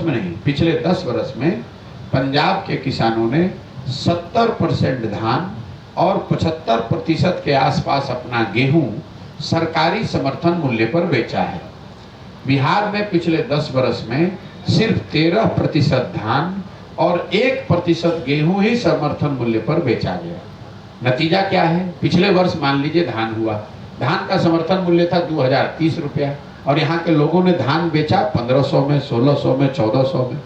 में नहीं, पिछले 10 वर्ष में पंजाब के किसानों ने 70% धान और 75% के आसपास अपना गेहूं सरकारी समर्थन मूल्य पर बेचा है। बिहार में पिछले 10 वर्ष में सिर्फ 13% धान और 1% गेहूं ही समर्थन मूल्य पर बेचा गया। नतीजा क्या है? पिछले वर्ष मान लीजिए धान हुआ, धान का समर्थन मूल्य था 2030 रुपया और यहाँ के लोगों ने धान बेचा 1500 में, 1600 में, 1400 में।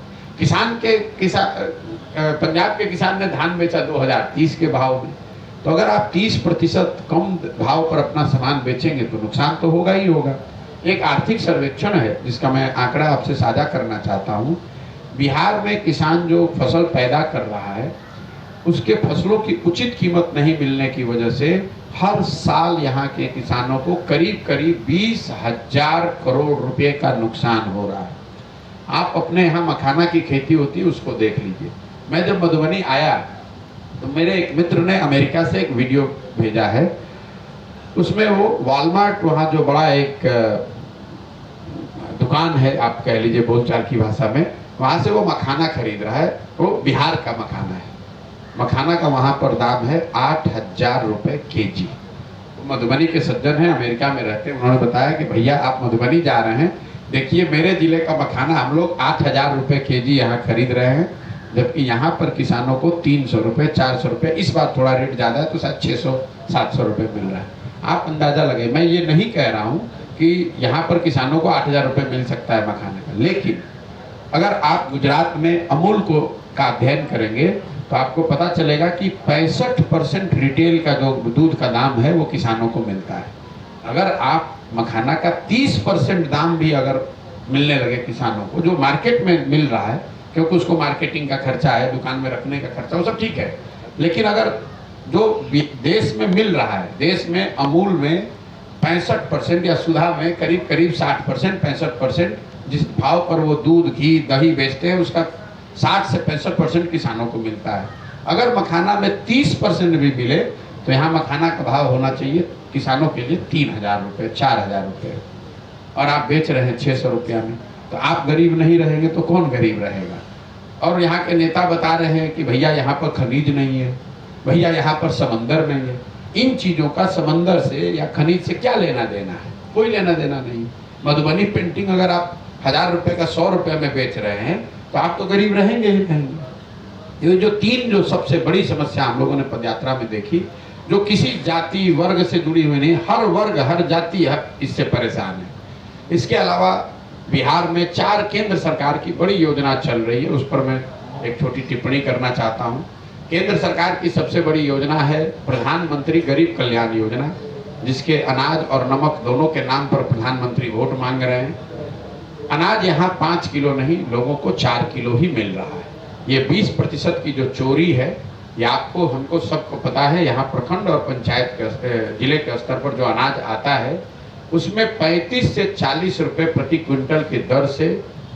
पंजाब के किसान ने धान बेचा 2030 के भाव में। तो अगर आप 30% कम भाव पर अपना सामान बेचेंगे तो नुकसान तो होगा ही होगा। एक आर्थिक सर्वेक्षण है जिसका मैं आंकड़ा आपसे साझा करना चाहता हूँ। बिहार में किसान जो फसल पैदा कर रहा है उसके फसलों की उचित कीमत नहीं मिलने की वजह से हर साल यहाँ के किसानों को करीब करीब 20,000 करोड़ रुपए का नुकसान हो रहा है। आप अपने यहाँ मखाना की खेती होती है उसको देख लीजिए। मैं जब मधुबनी आया तो मेरे एक मित्र ने अमेरिका से एक वीडियो भेजा है, उसमें वो वॉलमार्ट, वहाँ जो बड़ा एक दुकान है आप कह लीजिए बोलचाल की भाषा में, वहाँ से वो मखाना खरीद रहा है। वो बिहार का मखाना है। मखाना का वहाँ पर दाम है 8,000 रुपये केजी। मधुबनी के सज्जन हैं, अमेरिका में रहते हैं, उन्होंने बताया कि भैया आप मधुबनी जा रहे हैं, देखिए मेरे जिले का मखाना हम लोग 8,000 रुपये केजी यहाँ खरीद रहे हैं, जबकि यहाँ पर किसानों को 300 रुपये, 400 रुपये, इस बार थोड़ा रेट ज़्यादा है तो शायद 600-700 रुपये मिल रहा है। आप अंदाज़ा लगे, मैं ये नहीं कह रहा हूँ कि यहाँ पर किसानों को 8,000 रुपये मिल सकता है मखाने का, लेकिन अगर आप गुजरात में अमूल का अध्ययन करेंगे तो आपको पता चलेगा कि 65% रिटेल का जो दूध का दाम है वो किसानों को मिलता है। अगर आप मखाना का 30% दाम भी अगर मिलने लगे किसानों को, जो मार्केट में मिल रहा है, क्योंकि उसको मार्केटिंग का खर्चा है, दुकान में रखने का खर्चा, वो सब ठीक है, लेकिन अगर जो देश में मिल रहा है, देश में अमूल में 65% या सुधा में करीब करीब 60%, 65% जिस भाव पर वो दूध, घी, दही बेचते हैं उसका 60 से 65% किसानों को मिलता है। अगर मखाना में 30% भी मिले तो यहाँ मखाना का भाव होना चाहिए किसानों के लिए 3,000 रुपये, 4,000 रुपये, और आप बेच रहे हैं 600 रुपया में, तो आप गरीब नहीं रहेंगे तो कौन गरीब रहेगा? और यहाँ के नेता बता रहे हैं कि भैया यहाँ पर खनिज नहीं है, भैया यहाँ पर समंदर नहीं है। इन चीज़ों का समंदर से या खनिज से क्या लेना देना है? कोई लेना देना नहीं। मधुबनी पेंटिंग अगर आप 1,000 रुपये का 100 रुपये में बेच रहे हैं तो आप तो गरीब रहेंगे ही रहेंगे। ये जो सबसे बड़ी समस्या हम लोगों ने पदयात्रा में देखी, जो किसी जाति वर्ग से जुड़ी हुई नहीं, हर वर्ग, हर जाति इससे परेशान है। इसके अलावा बिहार में 4 केंद्र सरकार की बड़ी योजना चल रही है, उस पर मैं एक छोटी टिप्पणी करना चाहता हूँ। केंद्र सरकार की सबसे बड़ी योजना है प्रधानमंत्री गरीब कल्याण योजना, जिसके अनाज और नमक दोनों के नाम पर प्रधानमंत्री वोट मांग रहे हैं। अनाज यहाँ 5 किलो नहीं, लोगों को 4 किलो ही मिल रहा है। ये 20% की जो चोरी है, ये आपको, हमको सबको पता है। यहाँ प्रखंड और पंचायत के जिले के स्तर पर जो अनाज आता है उसमें 35 से 40 रुपये प्रति क्विंटल की दर से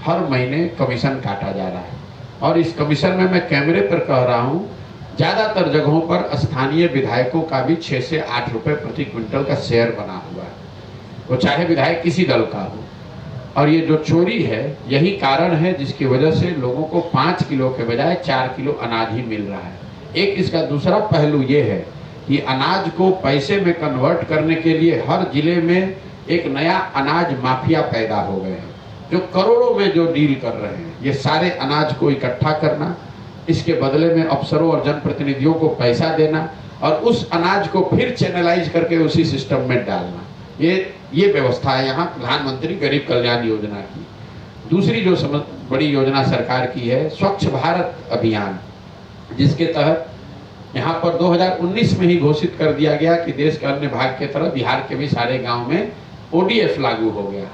हर महीने कमीशन काटा जा रहा है। और इस कमीशन में मैं कैमरे पर कह रहा हूँ, ज़्यादातर जगहों पर स्थानीय विधायकों का भी 6 से 8 रुपये प्रति क्विंटल का शेयर बना हुआ है, वो चाहे विधायक किसी दल का हो। और ये जो चोरी है यही कारण है जिसकी वजह से लोगों को 5 किलो के बजाय 4 किलो अनाज ही मिल रहा है। एक इसका दूसरा पहलू ये है कि अनाज को पैसे में कन्वर्ट करने के लिए हर जिले में एक नया अनाज माफिया पैदा हो गए हैं, जो करोड़ों में जो डील कर रहे हैं। ये सारे अनाज को इकट्ठा करना, इसके बदले में अफसरों और जनप्रतिनिधियों को पैसा देना और उस अनाज को फिर चैनलाइज करके उसी सिस्टम में डालना, ये व्यवस्था है यहाँ प्रधानमंत्री गरीब कल्याण योजना की। दूसरी जो बड़ी योजना सरकार की है स्वच्छ भारत अभियान, जिसके तहत यहाँ पर 2019 में ही घोषित कर दिया गया कि देश के अन्य भाग के तरह बिहार के भी सारे गांव में ODF लागू हो गया।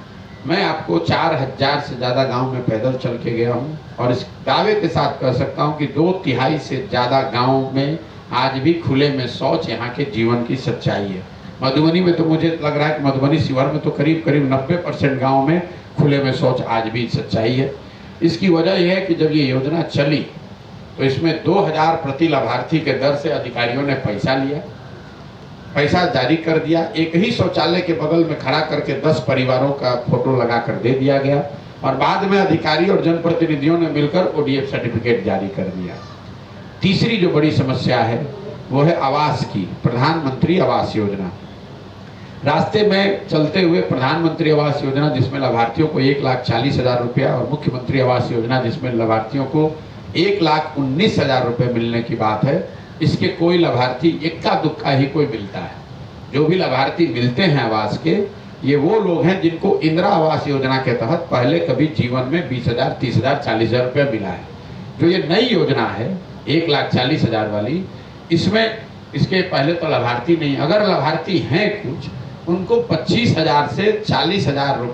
मैं आपको 4,000 से ज़्यादा गांव में पैदल चल के गया हूँ और इस दावे के साथ कह सकता हूँ कि 2/3 से ज़्यादा गाँव में आज भी खुले में शौच यहाँ के जीवन की सच्चाई है। मधुबनी में तो मुझे लग रहा है कि मधुबनी शिवर में तो करीब करीब 90% गाँव में खुले में शौच आज भी सच्चाई है। इसकी वजह यह है कि जब ये योजना चली तो इसमें 2,000 प्रति लाभार्थी के दर से अधिकारियों ने पैसा लिया, पैसा जारी कर दिया। एक ही शौचालय के बगल में खड़ा करके 10 परिवारों का फोटो लगा कर दे दिया गया और बाद में अधिकारी और जनप्रतिनिधियों ने मिलकर ओडीएफ सर्टिफिकेट जारी कर दिया। तीसरी जो बड़ी समस्या है वो है आवास की, प्रधानमंत्री आवास योजना। रास्ते में चलते हुए प्रधानमंत्री आवास योजना जिसमें लाभार्थियों को 1,40,000 रुपया और मुख्यमंत्री आवास योजना जिसमें लाभार्थियों को 1,19,000 रुपये मिलने की बात है, इसके कोई लाभार्थी इक्का दुक्का ही कोई मिलता है। जो भी लाभार्थी मिलते हैं आवास के, ये वो लोग हैं जिनको इंदिरा आवास योजना के तहत पहले कभी जीवन में 20,000, 30,000, 40,000 रुपया मिला है। जो ये नई योजना है 1,40,000 वाली, इसमें इसके पहले तो लाभार्थी नहीं, अगर लाभार्थी हैं कुछ, उनको 25,000 से 40,000 रुपये